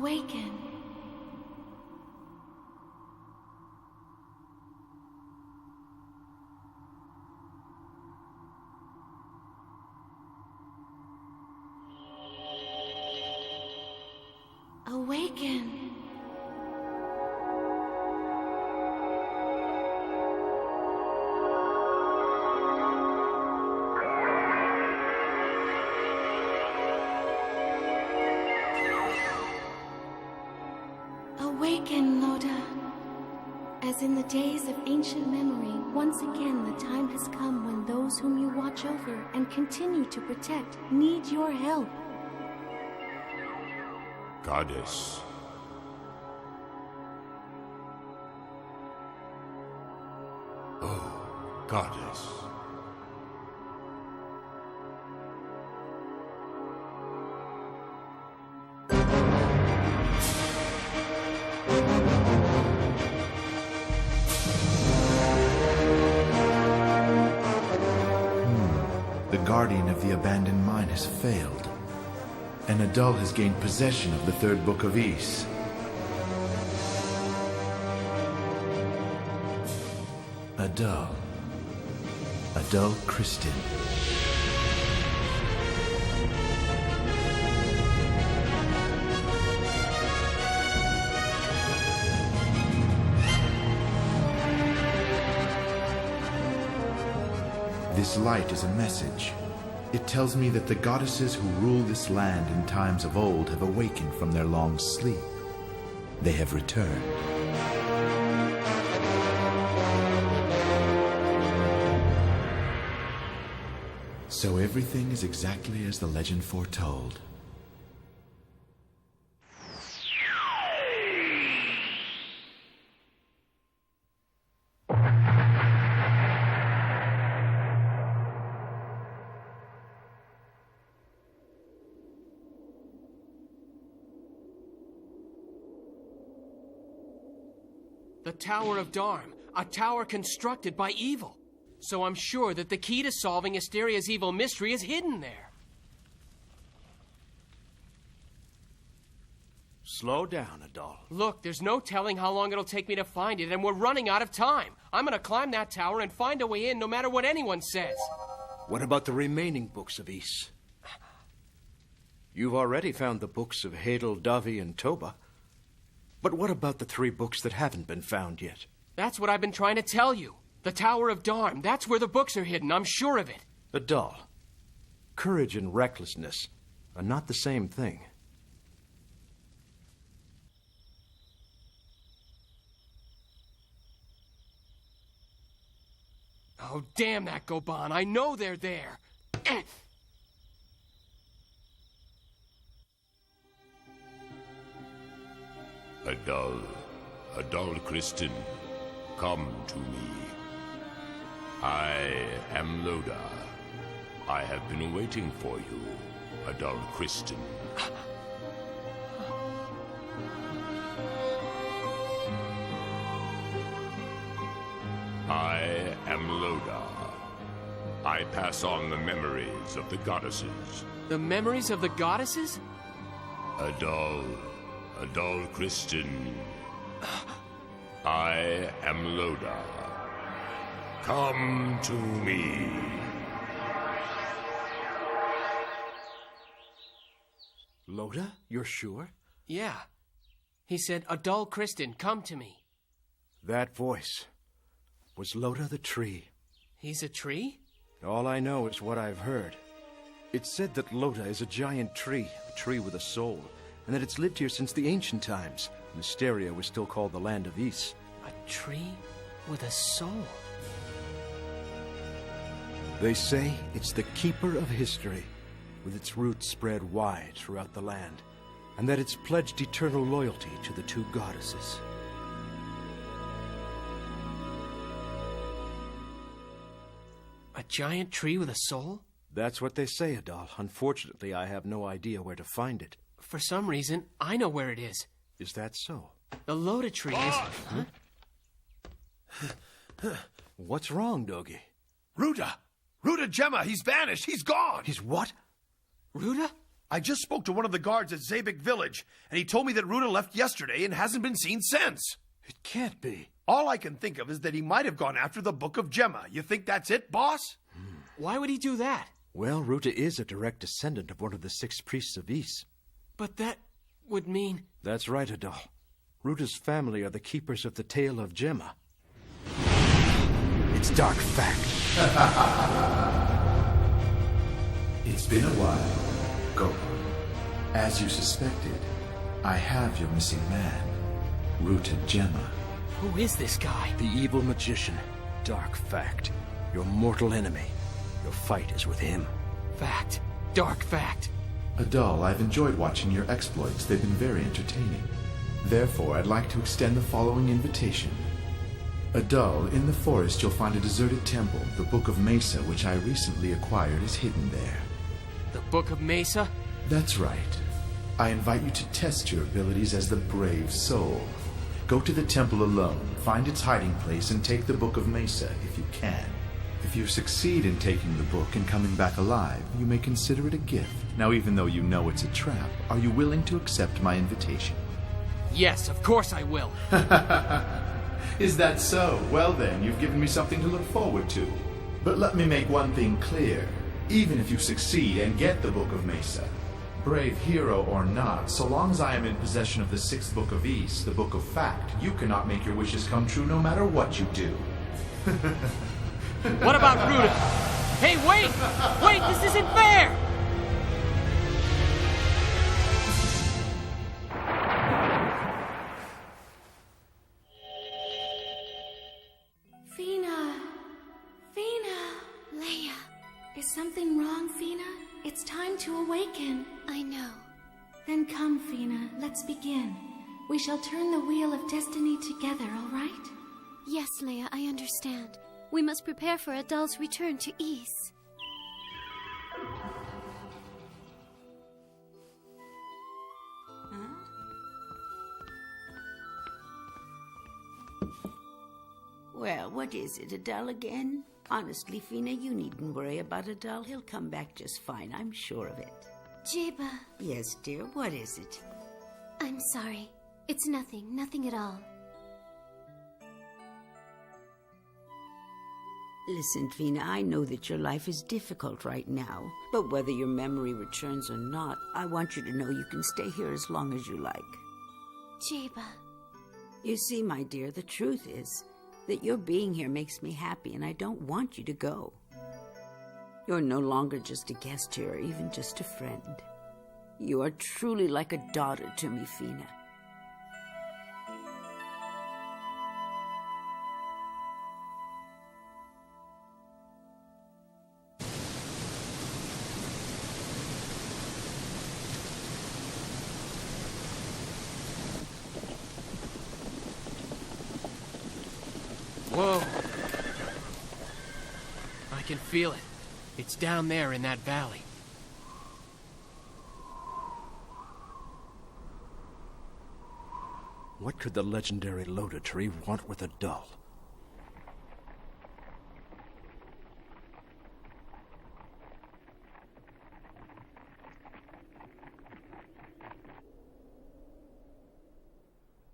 Awaken. Awaken. Awaken, Loda. As in the days of ancient memory, once again the time has come when those whom you watch over and continue to protect need your help. Goddess. Oh, Goddess. The guardian of the abandoned mine has failed. And Adul has gained possession of the third book of Ys. Adul Christin. This light is a message. It tells me that the goddesses who rule this land in times of old have awakened from their long sleep. They have returned. So everything is exactly as the legend foretold. The Tower of Dharm, a tower constructed by evil. So I'm sure that the key to solving Asteria's evil mystery is hidden there. Slow down, Adul. Look, there's no telling how long it'll take me to find it, and we're running out of time. I'm gonna climb that tower and find a way in no matter what anyone says. What about the remaining books of Ys? You've already found the books of Hadel, Davi, and Toba. But what about the 3 books that haven't been found yet? That's what I've been trying to tell you. The Tower of Dharm, that's where the books are hidden, I'm sure of it. Adul, courage and recklessness are not the same thing. Oh, damn that Goban, I know they're there. Adul Christin, come to me. I am Loda. I have been waiting for you, Adul Christin. I am Loda. I pass on the memories of the goddesses. The memories of the goddesses? Adul Christin. I am Loda. Come to me. Loda? You're sure? Yeah. He said, Adul Christin, come to me. That voice was Loda the tree. He's a tree? All I know is what I've heard. It's said that Loda is a giant tree, a tree with a soul, and that it's lived here since the ancient times, when Asteria was still called the Land of Ys. A tree with a soul? They say it's the keeper of history, with its roots spread wide throughout the land, and that it's pledged eternal loyalty to the 2 goddesses. A giant tree with a soul? That's what they say, Adul. Unfortunately, I have no idea where to find it. For some reason, I know where it is. Is that so? The Loda tree is... Huh? What's wrong, Dogi? Ruda! Ruda Gemma, he's vanished! He's gone! He's what? Ruda? I just spoke to one of the guards at Zabik village, and he told me that Ruta left yesterday and hasn't been seen since. It can't be. All I can think of is that he might have gone after the Book of Gemma. You think that's it, boss? Why would he do that? Well, Ruta is a direct descendant of one of the 6 priests of Ys. But that would mean... That's right, Adal. Ruta's family are the keepers of the Tale of Gemma. It's dark fact. It's been a while. Go. As you suspected, I have your missing man, Ruta Gemma. Who is this guy? The evil magician. Dark fact. Your mortal enemy. Your fight is with him. Fact. Dark fact. Adal, I've enjoyed watching your exploits. They've been very entertaining. Therefore, I'd like to extend the following invitation. Adal, in the forest you'll find a deserted temple. The Book of Messa, which I recently acquired, is hidden there. The Book of Messa? That's right. I invite you to test your abilities as the brave soul. Go to the temple alone, find its hiding place, and take the Book of Messa if you can. If you succeed in taking the book and coming back alive, you may consider it a gift. Now, even though you know it's a trap, are you willing to accept my invitation? Yes, of course I will. Is that so? Well then, you've given me something to look forward to. But let me make one thing clear. Even if you succeed and get the Book of Messa, brave hero or not, so long as I am in possession of the 6th Book of Ys, the Book of Fact, you cannot make your wishes come true no matter what you do. What about Ruta? Hey, wait! Wait, this isn't fair! Fina! Leia. Is something wrong, Fina? It's time to awaken. I know. Then come, Fina. Let's begin. We shall turn the wheel of destiny together, all right? Yes, Leia, I understand. We must prepare for Adal's return to Ys. Well, what is it, Adal again? Honestly, Fina, you needn't worry about Adal. He'll come back just fine, I'm sure of it. Jeba. Yes, dear, what is it? I'm sorry. It's nothing at all. Listen, Fina, I know that your life is difficult right now, but whether your memory returns or not, I want you to know you can stay here as long as you like. Jeba. You see, my dear, the truth is that your being here makes me happy, and I don't want you to go. You're no longer just a guest here, or even just a friend. You are truly like a daughter to me, Fina. Whoa. I can feel it. It's down there in that valley. What could the legendary Loda tree want with Adal?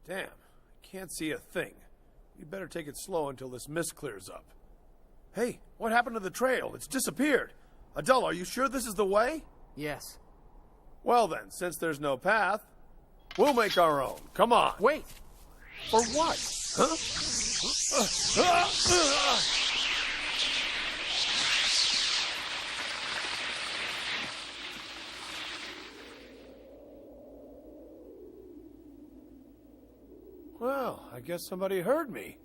Damn, I can't see a thing. You'd better take it slow until this mist clears up. Hey, what happened to the trail? It's disappeared. Adal, are you sure this is the way? Yes. Well then, since there's no path, we'll make our own. Come on. Wait. For what? Huh? Well, I guess somebody heard me.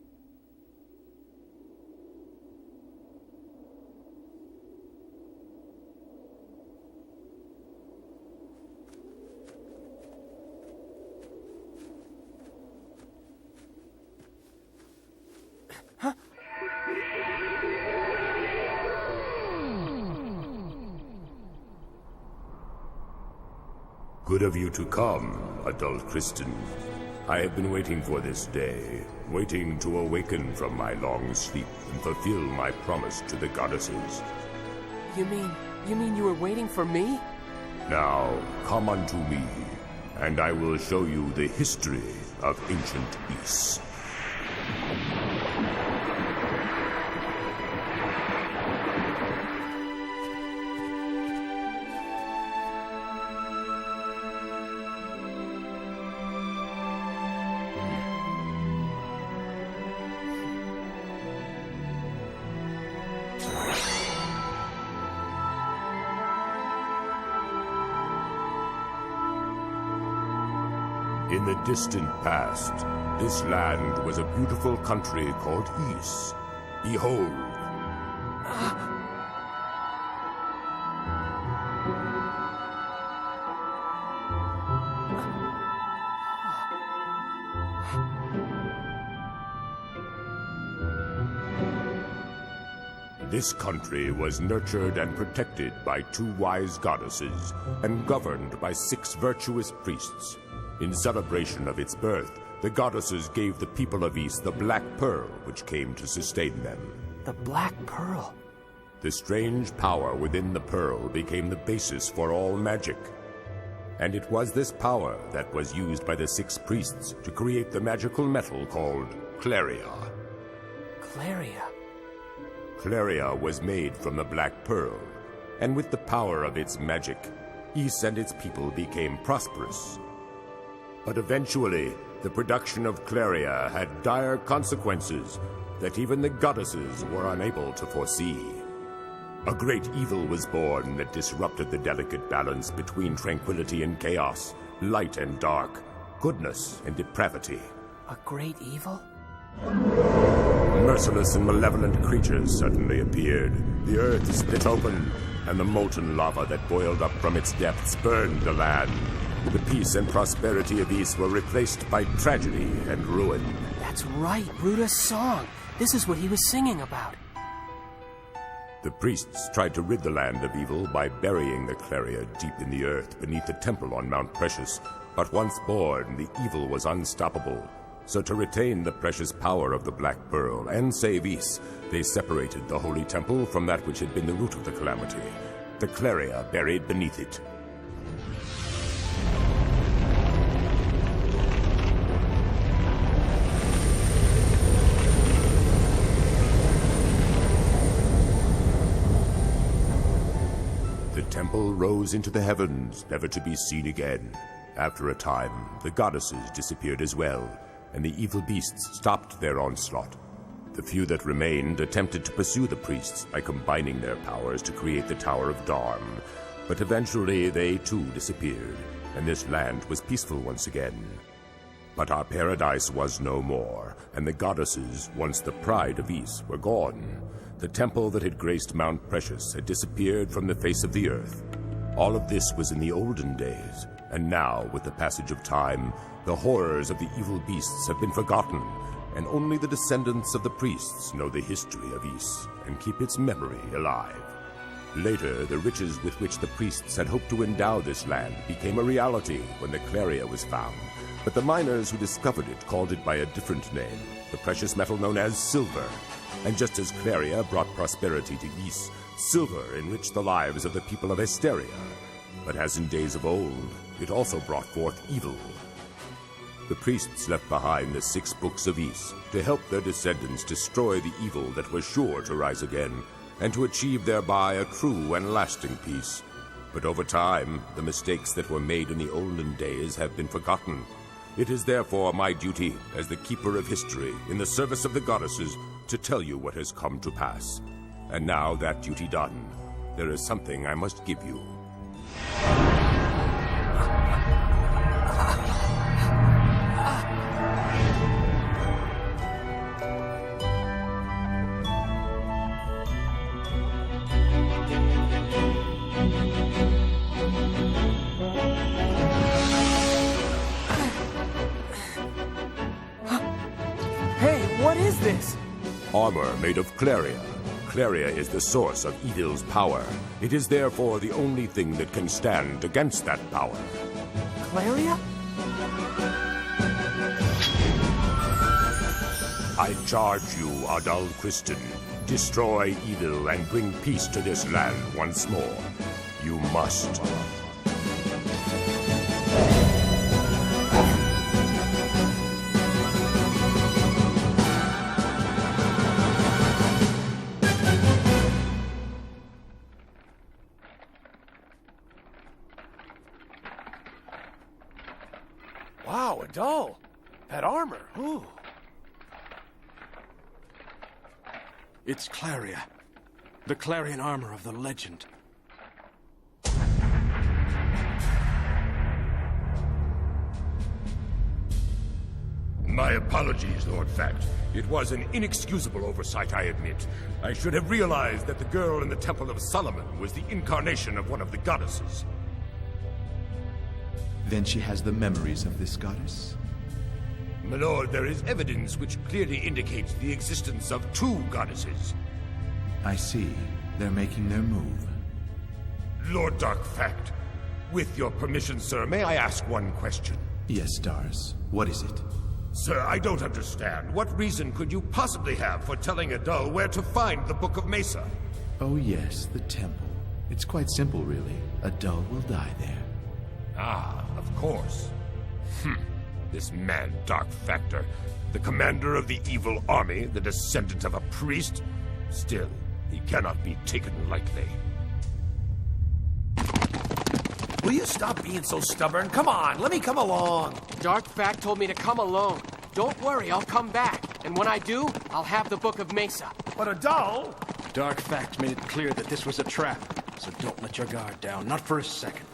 Good of you to come, adult Kristen. I have been waiting for this day, waiting to awaken from my long sleep and fulfill my promise to the goddesses. You mean you were waiting for me? Now, come unto me, and I will show you the history of ancient Ys. In the distant past, this land was a beautiful country called Ys. Behold. This country was nurtured and protected by 2 wise goddesses, and governed by 6 virtuous priests. In celebration of its birth, the goddesses gave the people of Ys the Black Pearl, which came to sustain them. The Black Pearl? The strange power within the pearl became the basis for all magic. And it was this power that was used by the 6 priests to create the magical metal called Claria. Claria? Claria was made from the Black Pearl, and with the power of its magic, Ys and its people became prosperous. But eventually, the production of Claria had dire consequences that even the goddesses were unable to foresee. A great evil was born that disrupted the delicate balance between tranquility and chaos, light and dark, goodness and depravity. A great evil? Merciless and malevolent creatures suddenly appeared. The earth split open, and the molten lava that boiled up from its depths burned the land. The peace and prosperity of Ys were replaced by tragedy and ruin. That's right, Ruda's song. This is what he was singing about. The priests tried to rid the land of evil by burying the Claria deep in the earth beneath the temple on Mount Precious. But once born, the evil was unstoppable. So to retain the precious power of the Black Pearl and save Ys, they separated the holy temple from that which had been the root of the calamity, the Claria buried beneath it. The temple rose into the heavens, never to be seen again. After a time, the goddesses disappeared as well, and the evil beasts stopped their onslaught. The few that remained attempted to pursue the priests by combining their powers to create the Tower of Darm, but eventually they too disappeared, and this land was peaceful once again. But our paradise was no more, and the goddesses, once the pride of Ys, were gone. The temple that had graced Mount Precious had disappeared from the face of the earth. All of this was in the olden days, and now, with the passage of time, the horrors of the evil beasts have been forgotten, and only the descendants of the priests know the history of Ys and keep its memory alive. Later, the riches with which the priests had hoped to endow this land became a reality when the Claria was found, but the miners who discovered it called it by a different name, the precious metal known as silver. And just as Claria brought prosperity to Ys, silver enriched the lives of the people of Esteria. But as in days of old, it also brought forth evil. The priests left behind the 6 books of Ys to help their descendants destroy the evil that was sure to rise again, and to achieve thereby a true and lasting peace. But over time, the mistakes that were made in the olden days have been forgotten. It is therefore my duty, as the keeper of history, in the service of the goddesses, to tell you what has come to pass. And now, that duty done, there is something I must give you. Hey, what is this? Armor made of Claria. Claria is the source of evil's power. It is therefore the only thing that can stand against that power. Claria? I charge you, Adal Christen. Destroy evil and bring peace to this land once more. You must. It's Claria. The clarion armor of the legend. My apologies, Lord Fact. It was an inexcusable oversight, I admit. I should have realized that the girl in the Temple of Solomon was the incarnation of one of the goddesses. Then she has the memories of this goddess? My lord, there is evidence which clearly indicates the existence of two goddesses. I see. They're making their move. Lord Dark Fact, with your permission, sir, may I ask one question? Yes, Stars. What is it? Sir, I don't understand. What reason could you possibly have for telling Adul where to find the Book of Messa? Oh yes, the temple. It's quite simple, really. Adul will die there. Ah, of course. This man, Dark Factor, the commander of the evil army, the descendant of a priest. Still, he cannot be taken lightly. Will you stop being so stubborn? Come on, let me come along. Dark Fact told me to come alone. Don't worry, I'll come back. And when I do, I'll have the Book of Messa. But Adul... Dark Fact made it clear that this was a trap, so don't let your guard down, not for a second.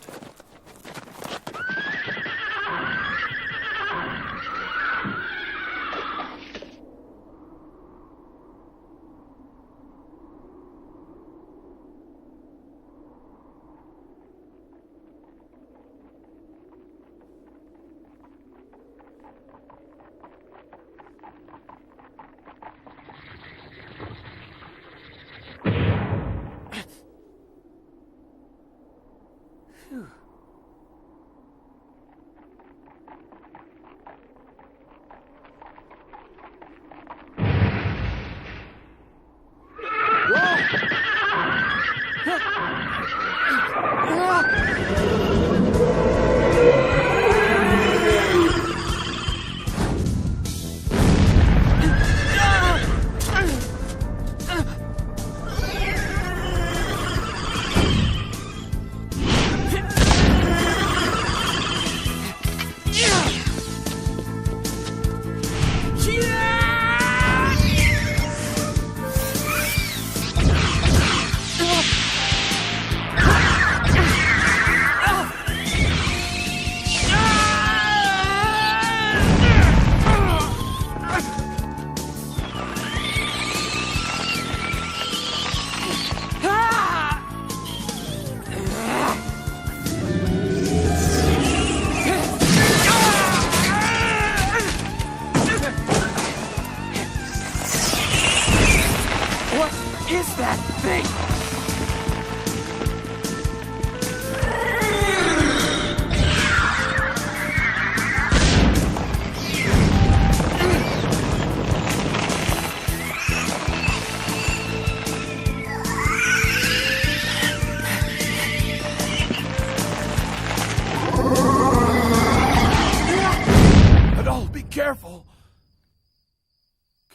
Careful!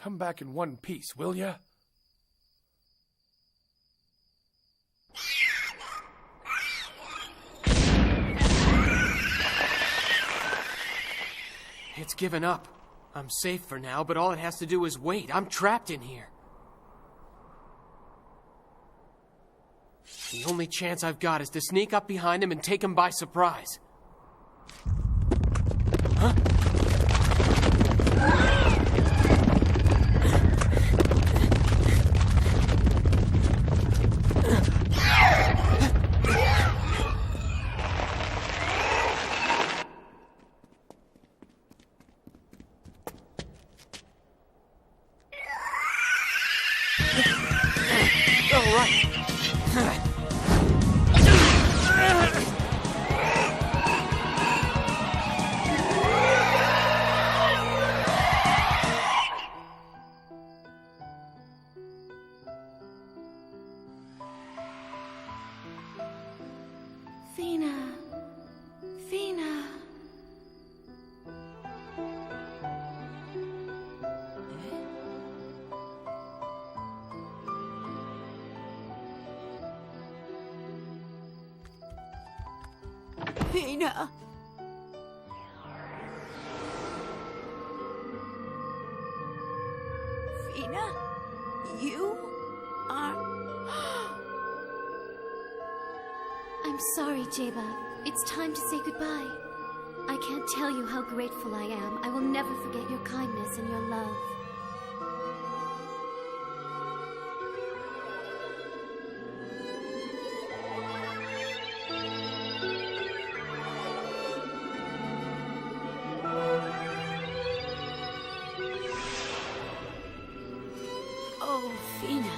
Come back in one piece, will ya? It's given up. I'm safe for now, but all it has to do is wait. I'm trapped in here. The only chance I've got is to sneak up behind him and take him by surprise. Huh? All right. Fina. Fina. Fina. Fina? You? I'm sorry, Jeba. It's time to say goodbye. I can't tell you how grateful I am. I will never forget your kindness and your love. Oh, Fina.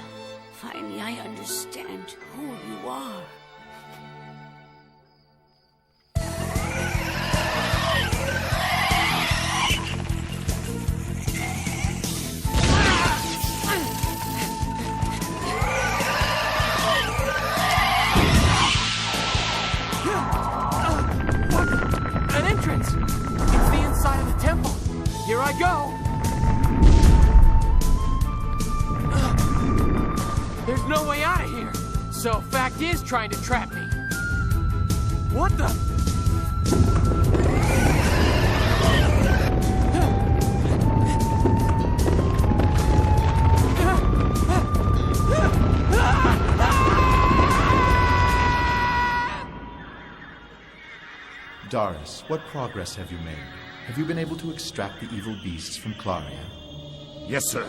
Finally, I understand who you are. An entrance! It's the inside of the temple. Here I go. There's no way out of here. So, fact is trying to trap me. What the? Doris, what progress have you made? Have you been able to extract the evil beasts from Claria? Yes, sir.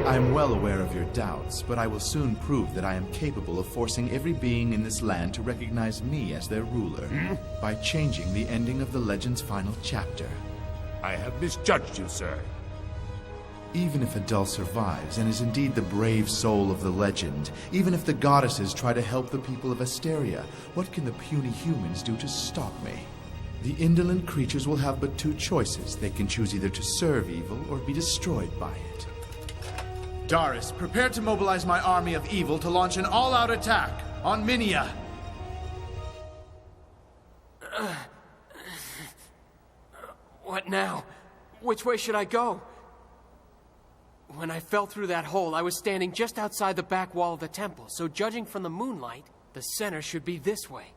I am well aware of your doubts, but I will soon prove that I am capable of forcing every being in this land to recognize me as their ruler by changing the ending of the legend's final chapter. I have misjudged you, sir. Even if Adul survives and is indeed the brave soul of the legend, even if the goddesses try to help the people of Asteria, what can the puny humans do to stop me? The indolent creatures will have but two choices. They can choose either to serve evil or be destroyed by it. Doris, prepare to mobilize my army of evil to launch an all-out attack on Minia. What now? Which way should I go? When I fell through that hole, I was standing just outside the back wall of the temple, so judging from the moonlight, the center should be this way.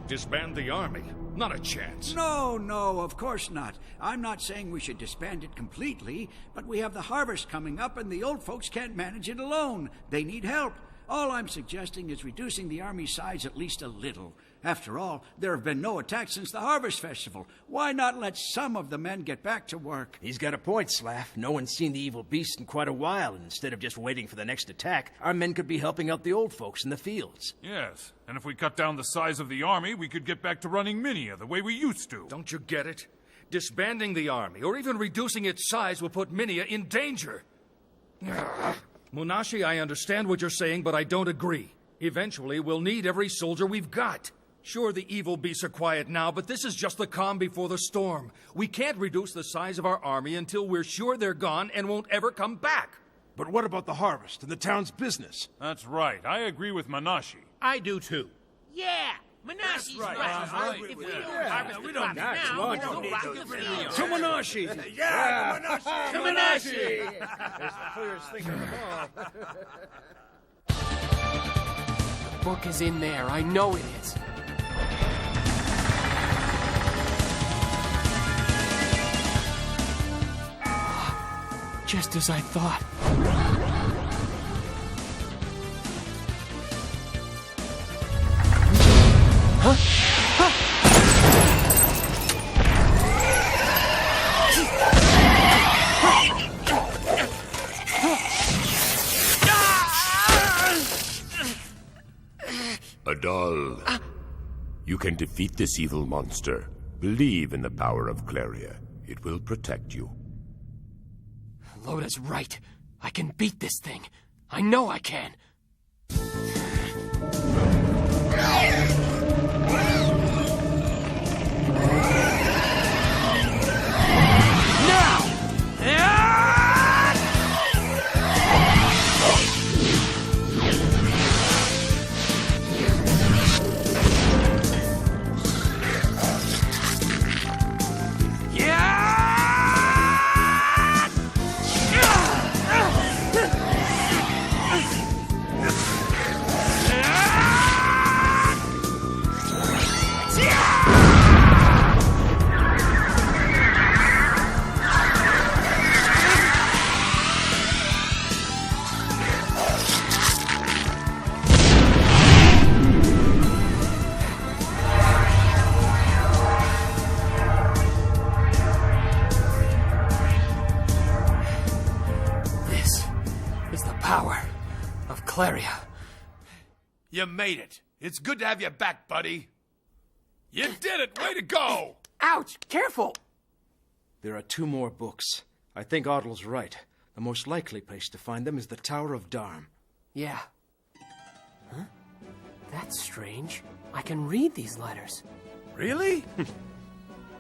Disband the army? Not a chance. No, of course not. I'm not saying we should disband it completely, but we have the harvest coming up and the old folks can't manage it alone. They need help. All I'm suggesting is reducing the army's size at least a little. After all, there have been no attacks since the Harvest Festival. Why not let some of the men get back to work? He's got a point, Slav. No one's seen the evil beast in quite a while, and instead of just waiting for the next attack, our men could be helping out the old folks in the fields. Yes, and if we cut down the size of the army, we could get back to running Minia the way we used to. Don't you get it? Disbanding the army, or even reducing its size, will put Minia in danger. Munashi, I understand what you're saying, but I don't agree. Eventually, we'll need every soldier we've got. Sure, the evil beasts are quiet now, but this is just the calm before the storm. We can't reduce the size of our army until we're sure they're gone and won't ever come back. But what about the harvest and the town's business? That's right. I agree with Manashi. I do too. Yeah, Manashi's right. If we don't harvest the crop now, we don't rock the field. To Manashi! Yeah, Manashi! To Manashi! That's the clearest thing of them all. The book is in there. I know it is. Just as I thought. Huh? Adul, you can defeat this evil monster. Believe in the power of Claria. It will protect you. Loda's right. I can beat this thing. I know I can. Claria. You made it. It's good to have you back, buddy. You did it! Way to go! Ouch! Careful! There are 2 more books. I think Otto's right. The most likely place to find them is the Tower of Darm. Yeah. Huh? That's strange. I can read these letters. Really?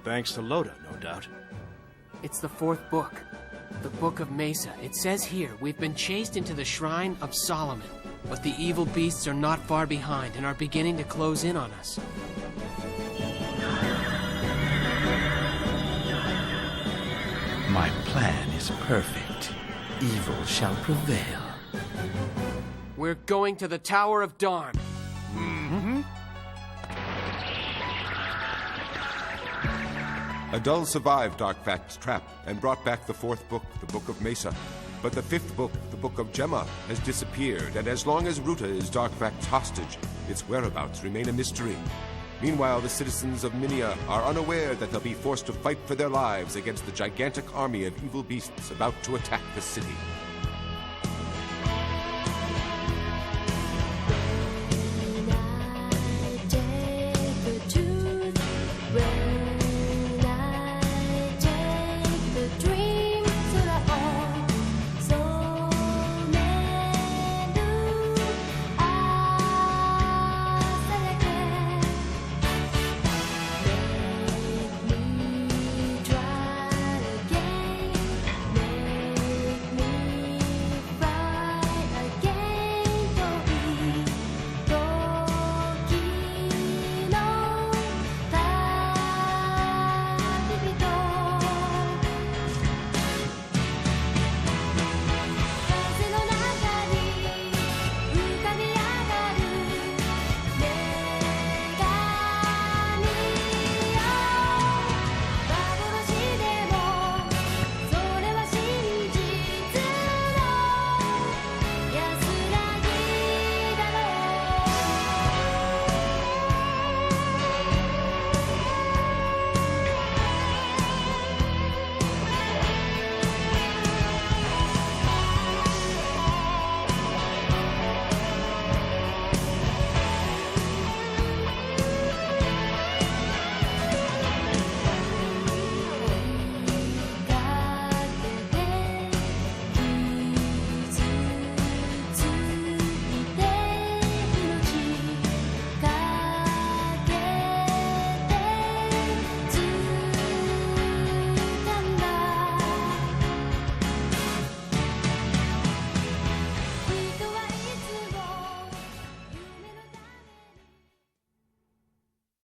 Thanks to Loda, no doubt. It's the 4th book. The Book of Messa. It says here, we've been chased into the Shrine of Solomon, but the evil beasts are not far behind and are beginning to close in on us. My plan is perfect. Evil shall prevail. We're going to the Tower of Darm. Mm-hmm. Adul survived Darkvact's trap and brought back the 4th book, the Book of Messa. But the 5th book, the Book of Gemma, has disappeared, and as long as Ruta is Darkvact's hostage, its whereabouts remain a mystery. Meanwhile, the citizens of Minia are unaware that they'll be forced to fight for their lives against the gigantic army of evil beasts about to attack the city.